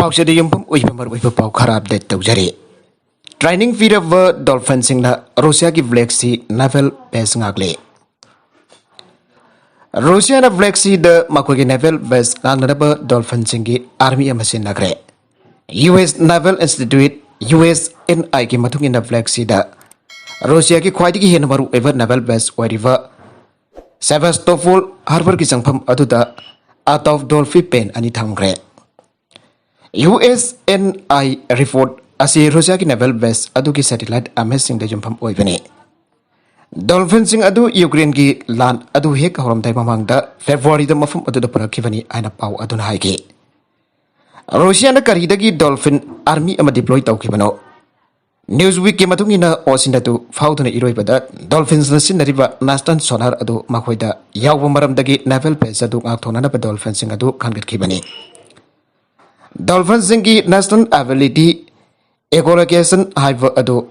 Paushadi Yumpum Uyamar Wipau update Tujari. Training feed of dolphins in the Russia give Black Sea naval base ngagli. Russia na Black Sea the Makogi naval base nganaba dolphins in army amasin nagre. US Naval Institute US in Aiki Matung in the Black Sea the Russia ki Quaiti Hinamaru ever naval base wherever Sevastopol Harbor Kisangpam Aduda out of Dolphin Pen and Itangre. USNI report as a Russia naval base Aduki satellite amazing the Jumpam Oivene. Dolphin sing Adu Ukraine ki land Adu Hek Horam Taimamanga, February the Mafum Adu the Parakivani and a Pau Adunhaiki. Russia na Karidagi Dolphin Army ama deploy Taukibano. Newsweek Kimatungina Osinatu Fautuna Iroibada, Dolphins na Sinariva Nastan Sonar Adu Makoida, Yawamaram Dagi naval base Adu Actonana Dolphins sing Adu Kangat Kibani. Dolphins zingi national ability echolocation haiva adu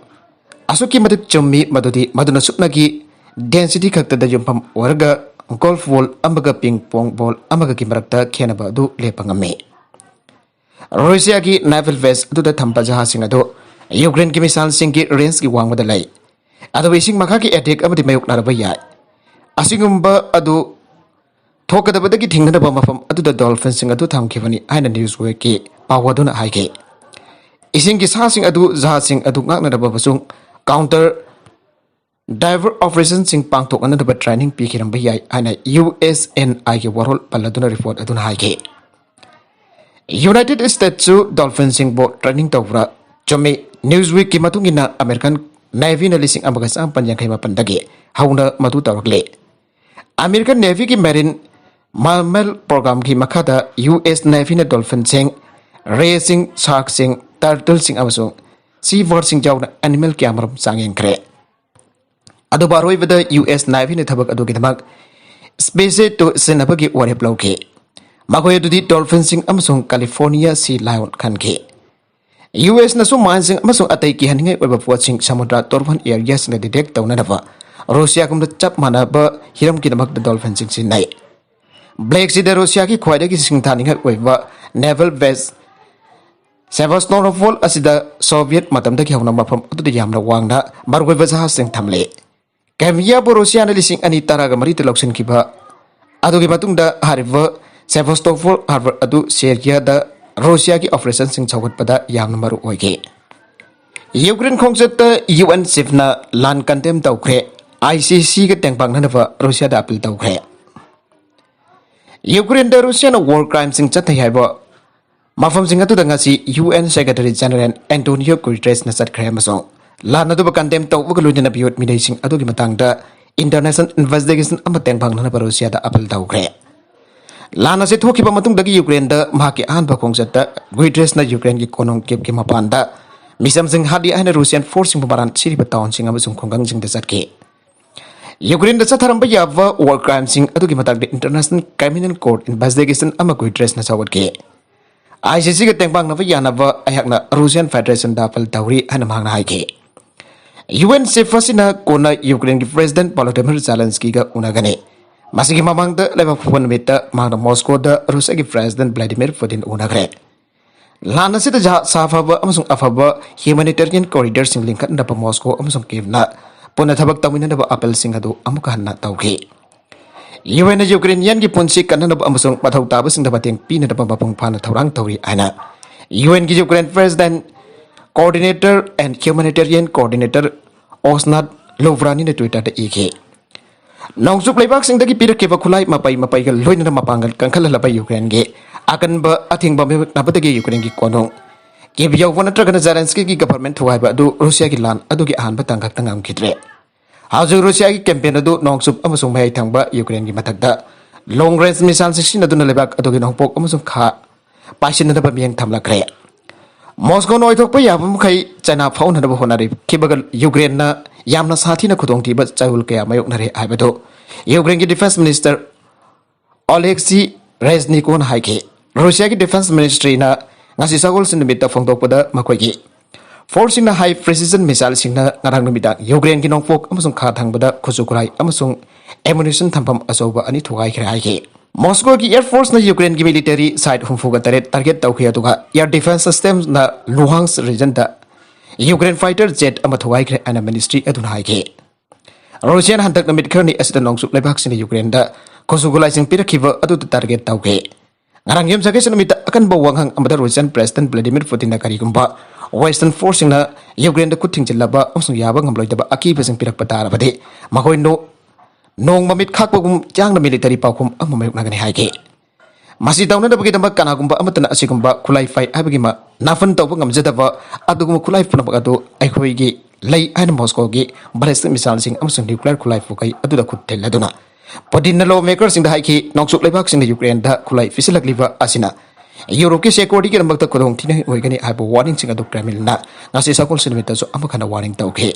asuki maduk chummi madudi maduna supnagi density khakta da jumpam warga golf ball amaga ping pong ball amaga ki marakta khenaba adu lepangame Russia ki naval base adu da thampa jahasing adu Ukraine ki missile sing ki range ki wangmada lai adu wishing makha ki attack amadi mayok naraba ya asingumba adu Thokadabadagi Tinganaba Mafam Adu the Dolphins sing Adu Tamkivani and a newsweek, Pawaduna Haike. Ising is Hasing Adu Zahasing Adu Nagnabasung, counter diver operations sing Pangto another training Pikiram Bayai and a USNI World Paladuna report Adun Haike. United States Dolphins sing boat training Tavra, Jome, Newsweek Kimatungina, American Navy Nalising Amagasam Panyakima Pandagi, Hauna Matuta American Navy ki Marine Mammal program ki makada US Navy na dolphin sing racing shark sing turtle sing amasung seabird sing jaw na animal camera sanging kre adu baroi bada US Navy na thabak adu kidamak space to sinabagi warep lauke makoy adu di dolphin sing amasung California sea lion kan ke US na so man sing amasung atay ki haningai oiba puat sing samudra torban areas na detect taw na dafa Russia kum chap mana ba hiram kidamak the dolphin sing sinai Black Sea Russia ki khwaidagi singthani nga oiba naval base Sevastopol asida Soviet matamda ki hawna mafam adu yamna wangna margoi baza sing thamle Kemia bo Russia na lising ani taraga mari teloksin kiba adu ki matungda hariba Sevastopol harbor adu Serbia da Russia ki operation sing chawat pada yamna maru oige Ukraine khongset UN sifna land condemn Toukhre ICC ke tengpang nanava Russia da appeal Toukhre Ukraine da Russia na war crimes sing chathay haiba mafam sing atu dangasi UN Secretary General Antonio Guterres na satkhre amasong la na du condemn tawbag luina na biyot midai sing atu gi matangda international investigation amateng bang na Russia da appeal Toukhre la na se thokiba matung dagi Ukraine da mahaki an ba khongjata Guterres na Ukraine gi konong kep ki mapanda misam sing hadi ana Russian forcing paran siri bataon sing amasong khongang sing da satke Ukraine da satharam yava war crime sing adu ki matak international criminal court investigation ama Guterres na sawat ke ICC ke tengpang na yana va ayakna Russian Federation da pal tawri ana mangna haike UN sefasina kona Ukraine ki president Volodymyr Zelensky ga unagane masigi mamang da leba phone meta mangna Moscow da Russia ki president Vladimir Putin unagre lana se da safaba amasung afaba humanitarian corridor sing linkan da pa Moscow amasung Kiev na Puna thabak tamina na ba apel sing adu amukahan na tawke UN na Ukrainian ki punsi kan na ba amasong pathaw taba sing dapating pina na pabapong pana thawrang tawri ana UN ki Ukraine President Coordinator and Humanitarian Coordinator Osnat Lovrani na Twitter da ike Nongsup laybak sing dagi pirak ke ba khulai mapai gal loina na mapangal kangkhala labay Ukraine ge akan ba ating ba nabatagi Ukraine ki konong Kibiyaw wana traga na Zelensky ki government huwai ba adu Russia ki lan adu ki ahan ba tangkak tangam kitre. Hawjug Russia ki campaign adu nongsup amasung mayay tang ba Ukraine ki matagda. Long range missile system adu nalibak adu ki nongpok amasung kha paisin na ba miyang tamlakre. Moscow no itok pa yabam kay China faun na ba honari kibagal Ukraine na yamna sathi na khudong tiba chahul kaya mayok nare ay ba do. Ukraine ki defense minister Alexei Reznikov haike. Russia ki defense ministry na ngasi sagol sin mita phongtok pada makoigi forcing na high precision missile sing na ngarang numida Ukraine ki nongpok amasung kha thang bada khusukurai amasung ammunition thampam asoba ani thugai khrai ke Moscow की Air Force na Ukraine की military site humfuga target tawkhi atuga air defense systems na Luhansk region da Ukraine fighter jet ama thuai khre ana ministry adun haike Russian hantak na mitkhani asida nongsuk lebak sin Ukraine da kosugulai sing pirakhiba adu target tawkhe ngarang yem sake sanamita akan bawanghang amada Russian President Vladimir Putin na karigumba Western force na Ukraine da kuthing chilaba amsung yaba ngamloi daba akiba sing pirak patara bade makoi no nong mamit khakpagum jang na military paukum amamayuk nagani haike masi tawna da bagi damba kanagumba amatana asigumba khulai fight habagi ma nafan tawba ngamjadaba adugum khulai puna bagado aikhoi gi lei aina Moscow gi ballistic missile sing amsung nuclear khulai fukai aduda khut laduna Putin na lawmaker sing da haiki nongsuk leibak sing da Ukraine da khulai fisilak liba asina Europe ki security ki lambak ta kodong thina hoigani haibo warning sing adu Kremlin na ngasi sakol sinimita so amakhana warning tawkhe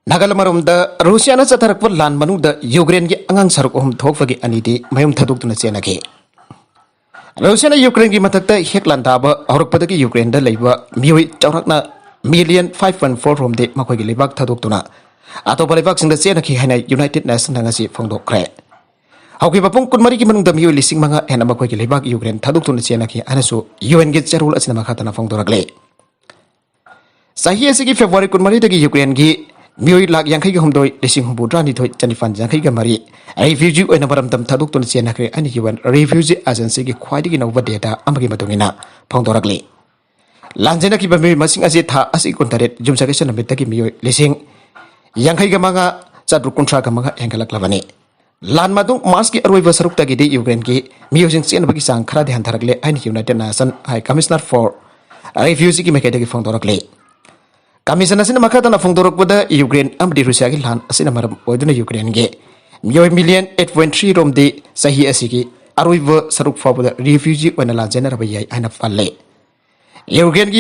Nagalaram da Russia na Satarakwa land manu da Ukraine ki angang saruk thokfagi anidi mayum thaduk tuna chenake Russia na Ukraine ki matakta heklan daba aurukpada ki Ukraine da leiba miwi chaurakna million 5.4 rom de makoi ki lebak thaduk tuna ato balibak sing da chenaki haina United Nations ngasi phongdokre Hauki bapung kunmari ki manung da miwi lising manga hena makoi ki lebak Ukraine thaduk tuna chenaki anasu UN ki charul asina makhatana phongdorakle Sahi asigi February kunmari da ki Ukraine ki Mioi lak yang kai homdoi lising humbudra ni thoi chanifan yang kai gamari refugee oina baram tam thaduk tun chena kre ani UN refugee agency ki khwai gi nova data amagi matungina phongdorakli lanjena ki bami masing ase tha asi kontaret jumsa ke sanamit ki mioi lising yang kai gamanga chadru kuntra gamanga engalak labani lan madung mas ki aroi basaruk ta gi de Ukraine ki mioi sing chen bagi sang khara dhyan tharakle ani United Nations High Commissioner for refugee ki mekede ki phongdorakli Kamisan asina makata na fongdorok pada Ukraine amdi Rusia ki lan asina maram oiduna Ukraine ge mioi million 8.3 rom de sahi asiki aruiva saruk fa pada refugee wana la general bayai aina falle Ukraine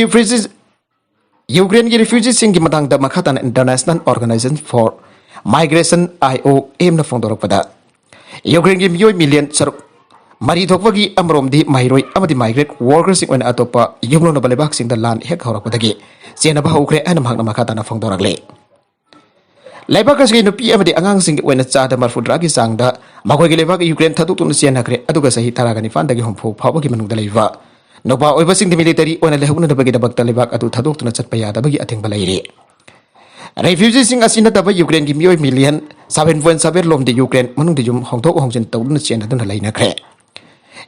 ki refugees sing ki matang da makata na International Organization for Migration IOM na fongdorok pada Ukraine ki mioi million saruk Mari thokpagi amrom di mairoi amadi migrant workers sing wana atopa yumno na balebak sing da lan hek horak padagi Siena bah ukre anam hak nama kata na phongdorakle Leibak kasgi nupi amadi angang sing wana chada marfudra gi sangda makoi gi lebak Ukraine thaduk tun siena kre aduga sahi taragani fandagi hompho phawagi manung da leiwa noba oiba sing military wana lehuna da bagi da bakta lebak adu thaduk tun chatpaya da bagi atheng balairi Refugees sing asina da ba Ukraine gi mioi million 7.7 lom de Ukraine manung de jum hongthok hongjen tawdun siena dun laina kre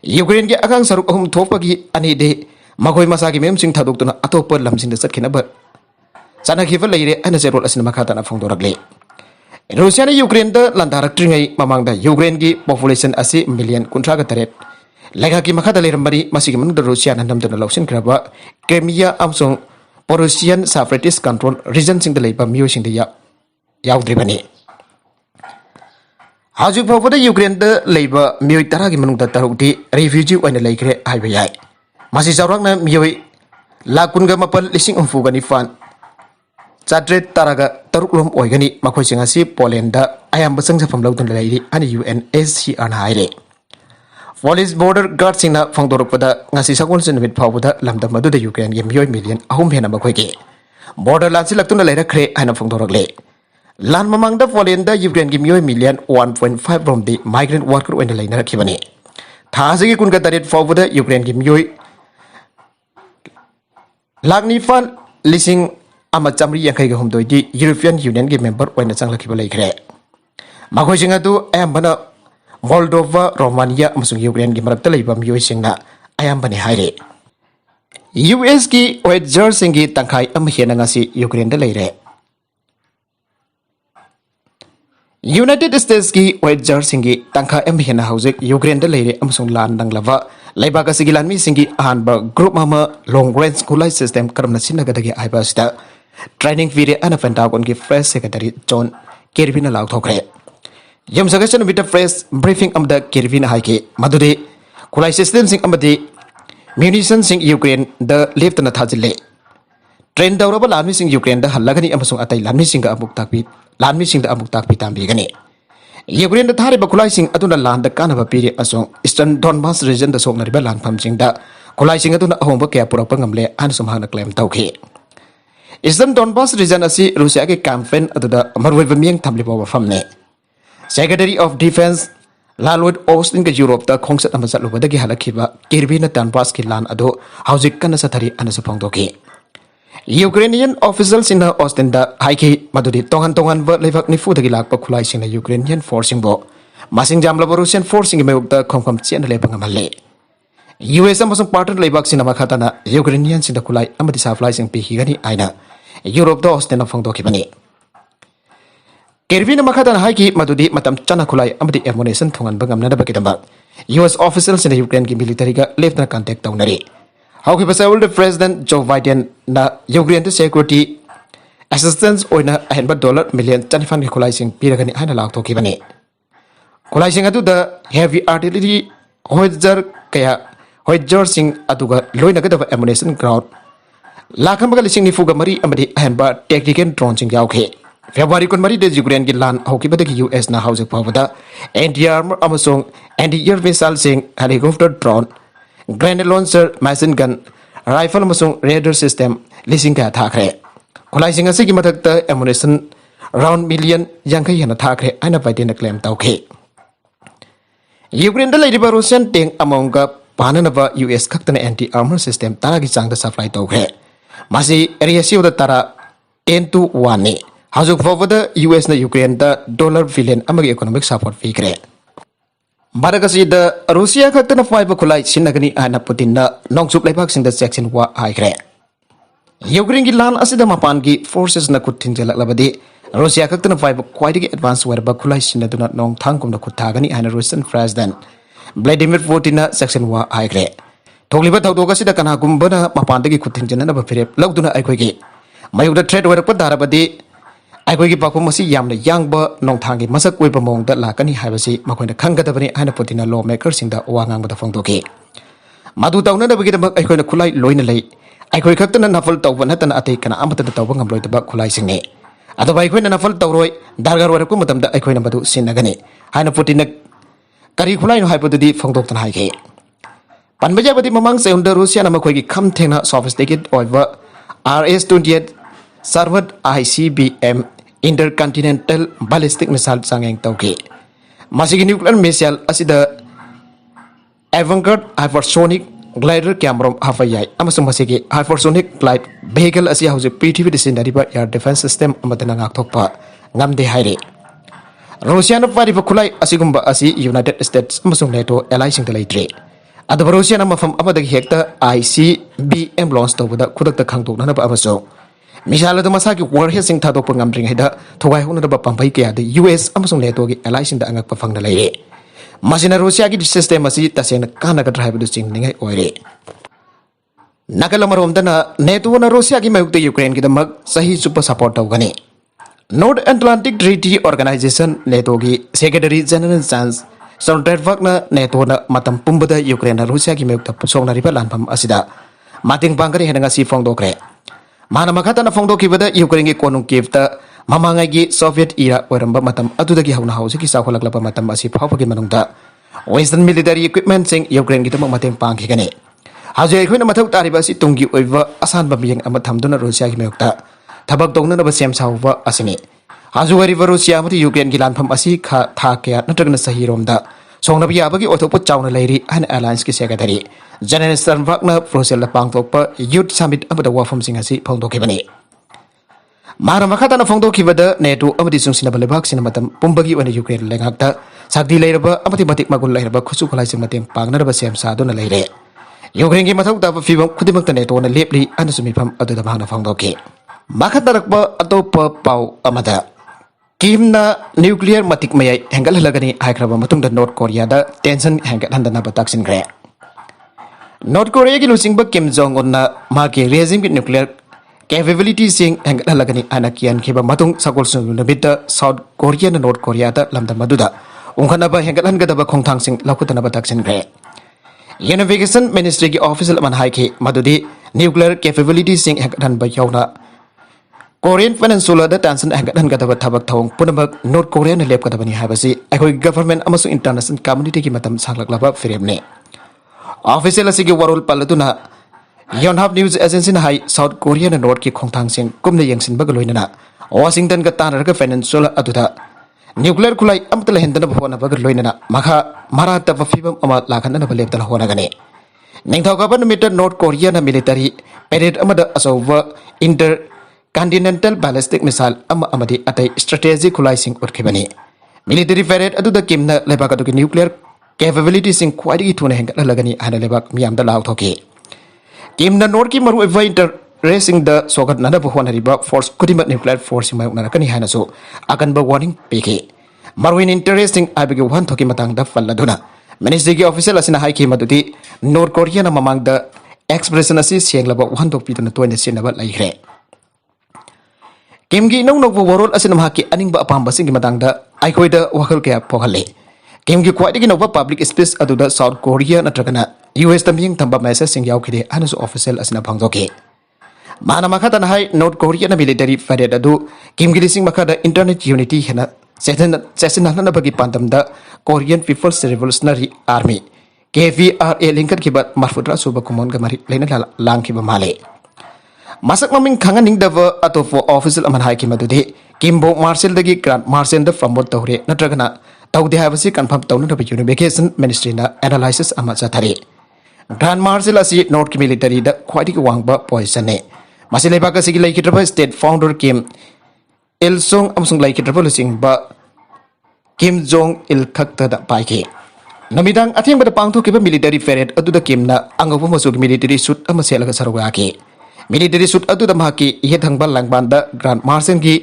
Ukraine ki agang saruk ahum thopagi ani de magoi masagi mem sing thaduk tuna atopar lam sing da chatkina ba chana khifa leire ana zerol asina makata na phongdorakle Russia na Ukraine da landarak tringai mamang da Ukraine ki population asi million kuntra ga taret lega ki makata leirambari masigi manu da Russia na namdana lawsin kraba Crimea amsong Russian separatist control region sing da leiba mio sing da yaudribani Hajik pawpada Ukraine da leiba mioi taragi manung da tarukti refugee oina leikre haiba yai Masi jawrakna mioi lakunga mapal lising umfuga ni fan Chadret taraga taruklom oigani makoi singasi Poland da ayam basang sa famlaudun lairi ani UNSCR na haire Police border guard singna phongdorokpada ngasi sakol sinmit phawpada lamda madu da Ukraine ge mioi million ahum hena makoi ge border lansi laktuna leira khre haina phongdorokle Lan mamang da Poland da Ukraine gi mioi million 1.5 rom de migrant worker oina leina rakhibani thasigi kunga taret phawpada Ukraine gi mioi Lagni fan lising ama chamri yankai ga homdoi di European Union gi member oina changlakhiba leikre Makoi singa du ayambana Moldova Romania amasung Ukraine gi marakta leiba mioi singna ayambani haire US gi Western singi tangkai am hena ngasi Ukraine da leire United States ki Western singi tangkai am hena haujek Ukraine da leire amasung lan danglava Leiba kasigi lanmi singi ahanba group mama long range kulai system karamna sinagadagi aibasida training video ana Pentagon ki press secretary John Kirby na law thokre yam suggestion with the press briefing amda Kirby na haike madure kulai system sing amadi munitions sing Ukraine the left na thajile train dawraba lanmi sing Ukraine da halagani amasung atai lanmi sing amuk takpi tambi gani Ukraine da thari ba kulai sing aduna lan da kana ba piri asong Eastern Donbas region da sokna riba lan pham sing da kulai sing aduna ahomba kya purak pa ngamle an sumhana claim tawkhi Eastern Donbas region asi Russia ke campaign aduda marwai ba mieng thamli ba famne Secretary of Defense Lalwood Austin ke Europe da khongset ama chatlu badagi halakhiba Kirby na Donbass ki lan ado haujik kana sathari ana supong doki Ukrainian officials in Austin da haiki madudi tongan ba levak ni fu dagi lakpa khulai sing na Ukrainian forcing bo masing jamla Russian forcing me ukta khomkhom chen le pangamalle US amasung partner lebak sin ama khatana Ukrainian sin da khulai amadi supply sing pi higani aina Europe da Austin na phong doki bani Kirby na makatan haiki madudi matam chana khulai amadi ammunition thongan bangam na ba kidamba US officials in Ukraine ki military ga left na contact tawnari How he was the President Joe Biden na Ukraine security assistance oina $100 million chanifan ki khulaising piragani haina lak thoki bani khulaising adu the heavy artillery hoizer sing aduga loina ga da ammunition ground lakham ga lising ni fuga mari amadi hanba tactical drone sing yauke February kon mari de Ukraine ki lan hoki bada ki US na house pawada anti-armor amasong anti-air missile sing helicopter drone Grenade launcher, machine gun, rifle amasung radar system lising ka thakre. Khulai sing ase ki mathakta ammunition round million yangkai hana thakre aina paite na claim tauke. Ukraine da lady Russian tank among ka pananaba US khaktana anti-armor system tara ki changda supply tauke. Masi area siu da tara 10 to 1 ni. Hazuk forward US na Ukraine da dollar billion amagi economic support fikre. Maragasi da Russia khaktana faiba khulai sinagani ana Putin na nongsup leibak sing da section wa haikre Ukraine gi lan asida mapan gi forces na kutin jalak labadi Russia khaktana faiba kwaidagi advance werba khulai sinaduna nong thangkum na kuthagani ana Russian president Vladimir Putin na section wa haikre Tholiba thawdoga sida kana gumbana mapan dagi kutin janana ba firep lagduna aikoi gi mayuda trade werpa darabadi Aikoi ki pakum masi yamna yangba nong thangi masak oi pamong da lakani haibasi makoina khanggadabani aina Putin lawmaker singda wangang bada phongdoki madu tawna da bagi mak aikoina khulai loina lei aikoi khaktana nafal tawba natana atei kana amata da tawba ngamloi da khulai singni ado bai khoina nafal tawroi dargar wara ku matam da aikoina madu sinagani aina Putin kari khulai no haibadudi phongdok tan haike panbaja badi mamang seunda Russia na makoi ki kham thengna sophisticated over RS-28 Sarvat ICBM intercontinental ballistic missile sangeng tauke masigi nuclear missile asida avant-garde hypersonic glider camera hafayai amasung masigi hypersonic flight vehicle asi hause Prithvi disinariba air defense system amadana ngak thokpa ngamde haire Russia na pari khulai asigumba asi United States amasung NATO ally sing talaitre adu Russia na mafam amadagi hekta ICBM launch tawda khudakta khangtok na ba amasung Misala da masaki warhead sing thadok pangam ring hida thogai hona da pampai kya de US amasung NATO gi ally sing da angak pa phangna leire masina Russia gi system asi tasena kana ka drive du sing ningai oire nakala marom dana NATO na Russia gi mayuk de Ukraine gi da mag sahi super support tawgani North Atlantic Treaty Organization NATO gi Secretary General Chance Sandorakpa na NATO na matam pumbada Ukraine na Russia gi mayuk ta pusong na riba lanpam asida mating pangkari henanga si phongdokre Mana makata na phongdo kibada Ukraine gi konung kivta mamangai gi Soviet era oramba matam adudagi hauna hause ki sakholak lapa matam asi phawpagi manungda Western military equipment sing Ukraine gi tamang mateng pangki gane haje khoina mathau tariba si tungi oiwa asan bamiyeng ama thamduna Russia gi mayokta thabak dongna na ba sem sawwa asini haju wari Russia mati Ukraine gi lanpham asi kha tha kya natragna sahi romda songna bi abagi othopo chawna leiri an alliance ki secretary General Sandorakpa Russia la pangthokpa youth summit abada wafam sing asi phongdokibani mara makata na phongdokibada NATO amadi sungsina balebak sinamatam pumbagi wana Ukraine lengakta sakdi leiraba amati matik magul leiraba khusu kholai sing mateng pangnaraba sem saduna leire Ukraine gi mathau taba fibam khudimakta NATO na lepli anasumi pham aduda mahna phongdoki makatarakpa atopa pau amada Kimna nuclear matik mayai hengal halagani haikraba matungda North Korea da tension hengal handana bataksin gre North Korea ki lusing ba Kim Jong Un na maki regime ki nuclear capability sing hengal halagani anakian khiba matung sakol sung nabita South Korea na North Korea da lamda maduda ungkhana ba hengal hangada ba khongthang sing lakutana bataksin gre Unification Ministry ki official man haiki madudi nuclear capability sing hengal ba yauna Korean Peninsula da tension hengal ba thabak thawng punabak North Korea na lep kadabani habasi akoi government amasung international community ki matam sanglak firemne Official asigi warul palatuna Yonhap News Agency na hai South Korea na North ki khongthang sing kumna yangsin bagaloina na Washington ka tanar ka peninsula aduda nuclear खुलाई अमत लेहंदन होनबग लोइनना मखा मरातब फिबम अमा लाखनन बलेबदन होनगने निंगथौगब नुमित नॉर्थ कोरिया ना मिलिटरी पेरेड अमद असौब इंटर कॉन्टिनेंटल बैलिस्टिक मिसाइल अमदी अतै स्ट्रेटेजिक खुलाइसिंग उठखिबनी मिलिटरी पेरेड अदुदा किमना लेबाक अदुगी न्यूक्लियर कैपेबिलिटी सिंग ख्वाइदगी थुना हेंगलगनी हाना लेबाक मियामदा लाउथोके किमना नॉर्थ की मरु एवा इंटर रेसिंग द सोगत ननब होनरिबा फोर्स खुदिमत न्यूक्लियर फोर्स मायउनरकनी हानासु अकनब वार्निंग पिके मरुइन इंटरेस्टिंग आबगे वन थोकी मतंग द फल्लदुना मिनिस्ट्री की ऑफिशियल असिना हाइकी मदुदी नॉर्थ कोरिया ना ममांग द एक्सप्रेशन असि सेंगलब वन थोक पिदुना तोयने सिनब लाइखरे किम की नौ नौब वरोल असिना माकी अनिंग अपाम बसिंग मतंग द आइखोइद वखल के पोखले किम की क्वाइदगी नौब पब्लिक स्पीच अदुदा साउथ कोरिया नत्रगना यूएस तमिंग थंबा मैसेज सिंग याउखिदे अनसु ऑफिशियल असिना भंगदोके माना मखादन हाई नॉर्थ कोरिया ना मिलिटरी पेरेड अदु किम की लिसिंग मखादा इंटरनेट यूनिटी हेना सेशन नबगी पांदम the Korean People's Revolutionary Army KVRA लिंकन की बात मरफुद्रा सुबह कुमोन का मरी लेने लांग की बमाले मसक ममिंग खंगनिंग दव अतोफो ऑफिशियल अमन हाई की मदुदे किम्बो मार्शल दगी ग्रांड मार्शल द फ्रॉमबोर्ड तौरे नत्रगना तौदे हाबसी कंफर्म तौन दब यूनिफिकेशन मिनिस्ट्री ना एनालिसिस अमा चथरे ग्रांड मार्शल असि नॉर्थ की मिलिटरी द ख्वाइदगी वांगबा पोजीशन ने मसिले बाकसिगी लाइकिट्रबा state founder Kim Il Sung अमसुंग लाइकिट्रबा लुसिंगबा किम जोंग इल खक्तदा पाइके नमिदांग अथेंबदा पांगथोकिबा मिलिटरी पेरेड अदुदा किमना अंगबो मसुग मिलिटरी सूट अमा सेलगा सरवाके मिलिटरी सूट अदुदा माकी इहेथंगबा लांगबांदा ग्रांड मार्शल की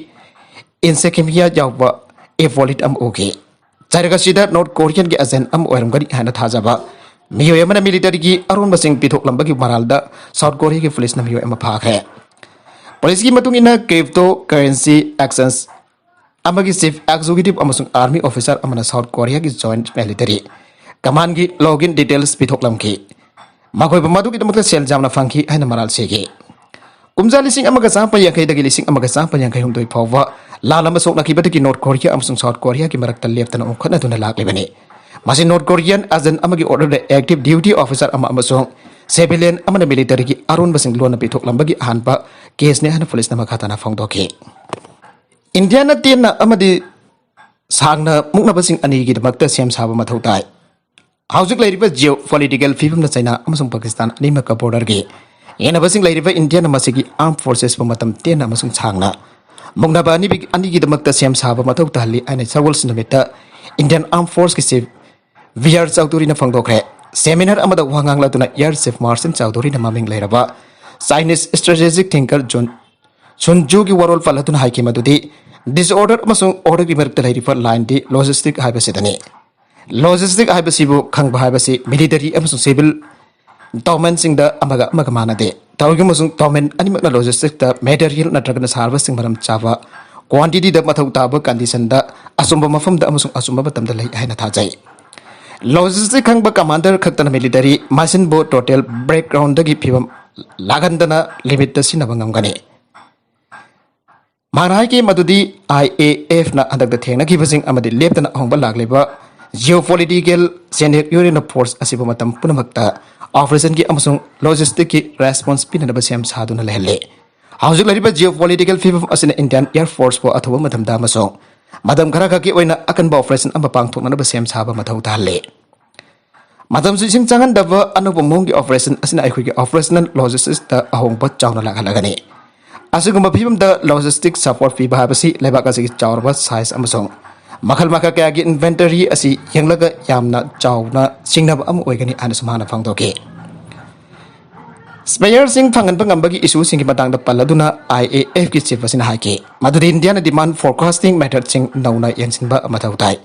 इंसेकेमिया जावबा एवोलिट अम ओके चारगसिदा नॉर्थ कोरियन के एजेंट अम ओरमगनी हाना थाजाबा मियोय अमना मिलिटरी की अरुण बसिंग पिथोकलंबगी मरालदा साउथ कोरिया की पुलिस ना मियोय अमा फाखरे पुलिस की मतुंग इना क्रिप्टो करेंसी एक्शंस अमगी चीफ एग्जीक्यूटिव अमसुंग आर्मी ऑफिसर अमना साउथ कोरिया की जॉइंट मिलिटरी कमान की लॉगिन डिटेल्स पिथोकलमकी मखोय बमदुगी दमक सेल जामना फंकी हैना मराल सेगे कुमजा लिसिंग अमगा चांपा यांखै दगी लिसिंग अमगा चांपा यांखै हुमदोय फाववा लालम सोकनाखिबदगी नॉर्थ कोरिया अमसुंग साउथ कोरिया की मरक्ता लेफ्तना उखना दुना लागलेबने मासी नॉर्थ कोरियन एजेंट अमगी ऑर्डर एक्टिव ड्यूटी ऑफिसर अमसुंग सिविलियन अमना मिलिटरी की अरुण बसिंग लोन पिथोकलमबगी हानपा केस ने हन पुलिस नमक हाताना फोंदोके इंडिया न तेन अमदी सांगना मुक्नबसिंग अनी की दमकता सेम साबा मथौ ताई हाउजिक लैरिबा जियो पॉलिटिकल फिल्म चाइना अमसुंग पाकिस्तान अनिमक बॉर्डर के येनबसिंग लैरिबा इंडिया नमसिगी आर्म फोर्सेस मतम तेन अमसुंग सांगना मुक्नबा अनी की दमकता सेम साबा मथौ ताली अने सर्वल्स नमिता इंडियन आर्म फोर्स की चीफ वीआर चौधरी न फोंदोखरे सेमिनार अमदा वांगांग लतुना एयर चीफ मार्शल चौधरी न ममिंग लैरबा चाइनीज स्ट्रेटेजिक थिंकर जोन सुनजू की वरोल फलतुन हाइकी मदुदी डिसऑर्डर अमसुंग ऑर्डर की मरक्ता लैरिबा लाइन दी लॉजिस्टिक हाइबसिदनी लॉजिस्टिक हाइबसिबु खंगबा हाइबसि मिलिटरी अमसुंग सिविल टॉमेन सिंग द अमगा अमगा मानदे तौगी अमसुंग टॉमेन अनिमकना लॉजिस्टिक द मटेरियल नत्रगना सार्वसिंग मरम चावा क्वांटिटी द मथौ ताब कंडीशन द असुंब मफम द अमसुंग असुंब बतम द लै हाइना थाजै लॉजिस्टिक खंगबा कमांडर खक्तना मिलिटरी मशीन बो टोटल ब्रेकग्राउंड दगी फिबम लागंदना लिमिट द सिनबंगमगने मानाई के मदुदी IAF ना अंदक थेंगना किबसिंग अमदि लेप्तना अहोंबा लागलेबा जियोपॉलिटिकल सेनेट यूनियन फोर्स असिबो मतम पुनमक्ता ऑपरेशन की अमसुंग लॉजिस्टिक की रेस्पॉन्स पिननबा सेम सादुना लेहले हाउजिक लरिबा जियोपॉलिटिकल फिबम असिना इंडियन एयर फोर्स को अथवा मतम दा मसोंग मदम खरा खकी ओइना अकनबा ऑपरेशन अमबा पांगथोकनबा सेम साबा मथौ ताले मदम सिंग चांगन दब अनुपम मोंगी ऑपरेशन असिना अखुगी ऑपरेशनल लॉजिस्टिक्स द अहोंबा चावना लागलगने असुगुम फिल्म द लॉजिस्टिक सपोर्ट पीबा हाबसी लेबाक असि चावरबा साइज अमसोंग मखल मखा कया की इन्वेंटरी असि यंगलगा यामना चावना सिंगनब अम ओइगनी अनसमाना फंगदोके स्पेयर सिंग फंगन पंगंबगी इशू सिंग मतंग द पल्लदुना IAF की चीफ असिना हाके मदुदि इंडिया ना डिमांड फोरकास्टिंग मेथड सिंग नौना यंसिनबा मथौ ताई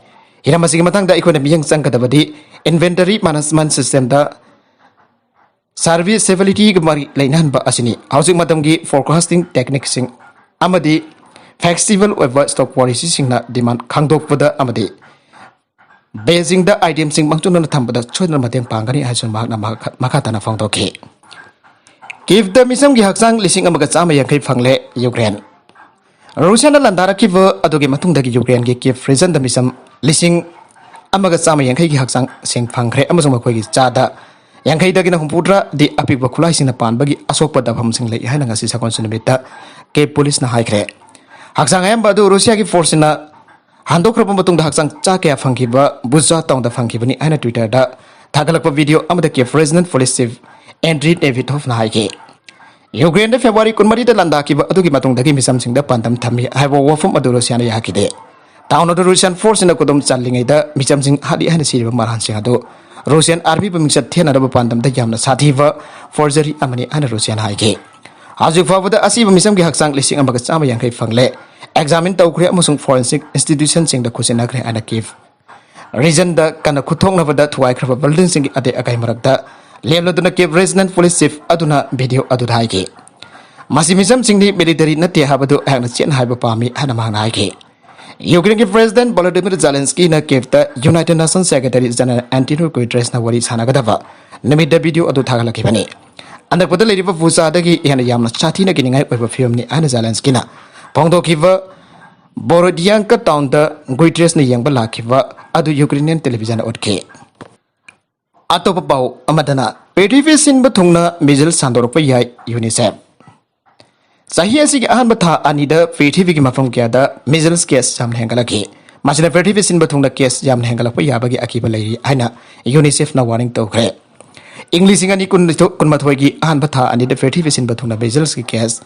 हिरमसिग मतंग द इकोना मियंग संगदबदी इन्वेंटरी मैनेजमेंट सिस्टम द सर्विस स्टेबिलिटी की मरी लेनहनबा असिनी हाउसिंग मतम की फोरकास्टिंग टेक्निक सिंग अमदी फेस्टिवल ओवर स्टॉक पॉलिसी सिंगना डिमांड खांगदोकपदा अमदी बेजिंग द आइटम सिंग मंगचुन थंबदा छोइना मतेंग पांगनी हाइसन मागना मखाताना फोंदोके कीव द मिसम की हक्सांग लिसिंग अमगा चामा यांखै फंगले यूक्रेन रूसियाना लंदारकिव अदुगे मतुंगदगी यूक्रेन की कीव रीजन द मिसम लिसिंग अमगा चामा यांखै की हक्सांग सिंग फंगख्रे अमसुंग मखोइगी चादा यांखै दगिना हुंपुद्रा दि अपिकबा खुलाइसिंग पानबगी असोकपा दफम सिंग लै हाइना ngasi sakon sunimita के पुलिस ना हाइख्रे हक्सांग अयम बदु रूसिया की फोर्स ना handokraba matungda haksang cha kya phangkiba buja tongda phangkibani aina Twitter da thagalakpa video amada ke President Police Chief Andriy Davidov na haike Ukraine da February 13 da landa kiba adugi matungdagi misam singda pandam thami haibo wafum adu Russia na yakide town of the Russian force in the Kodom Chalingai da misam sing hadi and Siri Maran sing ado Russian army bumingsa thena da pandam da yamna sativa forgery amani and Russian haike Hazu Fawada Asiba Misam Haksang listing among Sama Yankai Fangle, examine Toukhre Musung forensic institutions in the Kusinakre and a cave. Reason the Kanakutong of the Twaikra buildings in Ade Akaimarada, Leonaduna cave resident police chief Aduna video Adudhaike. Massimism sing the military Natia Habadu and Chen Hibopami Hanamanaike. Ukrainian President Volodymyr Zelensky na gave the United Nations Secretary General Antonio Guterres na Waris Hanagadava, Namid the video Aduthagalakivani. Anda pada lady of Fusa dagi yana yamna chatina getting out of a film ni Anna Zelenskina. Pondo kiva Borodianka town the Guitres ni yang balakiva adu Ukrainian television otke. Atopapau Amadana. Prithvi sin thungna Mijil Sandorakpa yai UNICEF. Sahia sig ahan batha anida Prithvi mafam kiada Mijil's case jam hengalaki. Masina Prithvi sin thungna case jam hengalapa yabagi akiba lady aina UNICEF na warning Toukhre. English ingani kun mathoigi ahan batha ani the Prithvi sin thungna Mijil's case.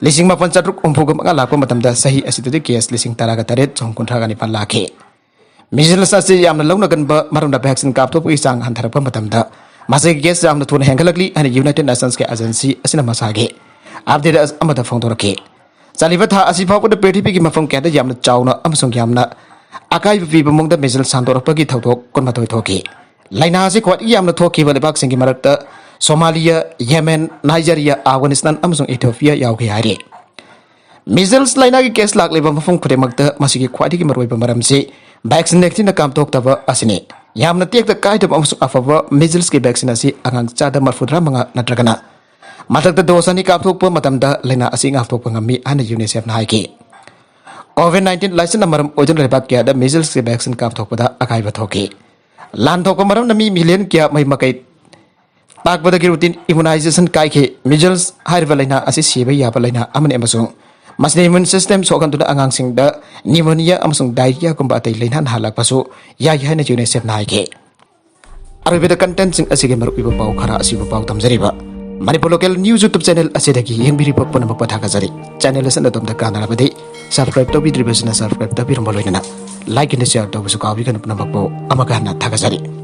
Lising mapan chatruk umpugam nga lakpa matamda sahi asitude case lising taraga taret chong kunthagani pan lakhe. Mijil's ase yamna lawna ganba marunda vaccine kaptop isang hantarapa matamda masai case jamna thun hengalakli and United Nations ke agency asina masage. Update as amada phongdorake. Salivatha asifa ko the Prithvi ki mafam keda yamna chawna amasong yamna akai viva mong the Mijil Sandorakpa ki thawthok kon mathoi thoki. Laina se kwat yamna thoki ba lebak singi marakta Somalia, Yemen, Nigeria, Afghanistan amasong Ethiopia yauke hari. Mijil's laina ki case lak leba mafam khode magda masigi khwadi ki maroi ba maram se vaccine na kam tok taba asine. Yamna tek the kai tab amasong afaba Mijil's ki vaccine asi angang chada marfudra manga natragana. Matak the dosani kapthok po matamda laina asing aftok pangami ana UNICEF na haiki. COVID-19 license namaram ojon rebak kya da Mijil's ki vaccine kapthok pada akai bathoki. Lan thok maram nami million kya mai makai tak pada ki routine immunization kai ke Mijil's hairba laina asi siba yaba laina amane amasong masne immune system sokan tu angang sing da pneumonia amasong diarrhea kumba atai laina halak pasu ya na UNICEF na haiki. Arbe the content sing asige maru iba pau khara asiba pau tamjariba. Manipur local news YouTube channel asidagi yengbiri pokpana mapatha kajari channel asana tomda kana rabadi subscribe to bidri besna subscribe to birum loina like and share to busu kawi kan puna makpo amagana thakajari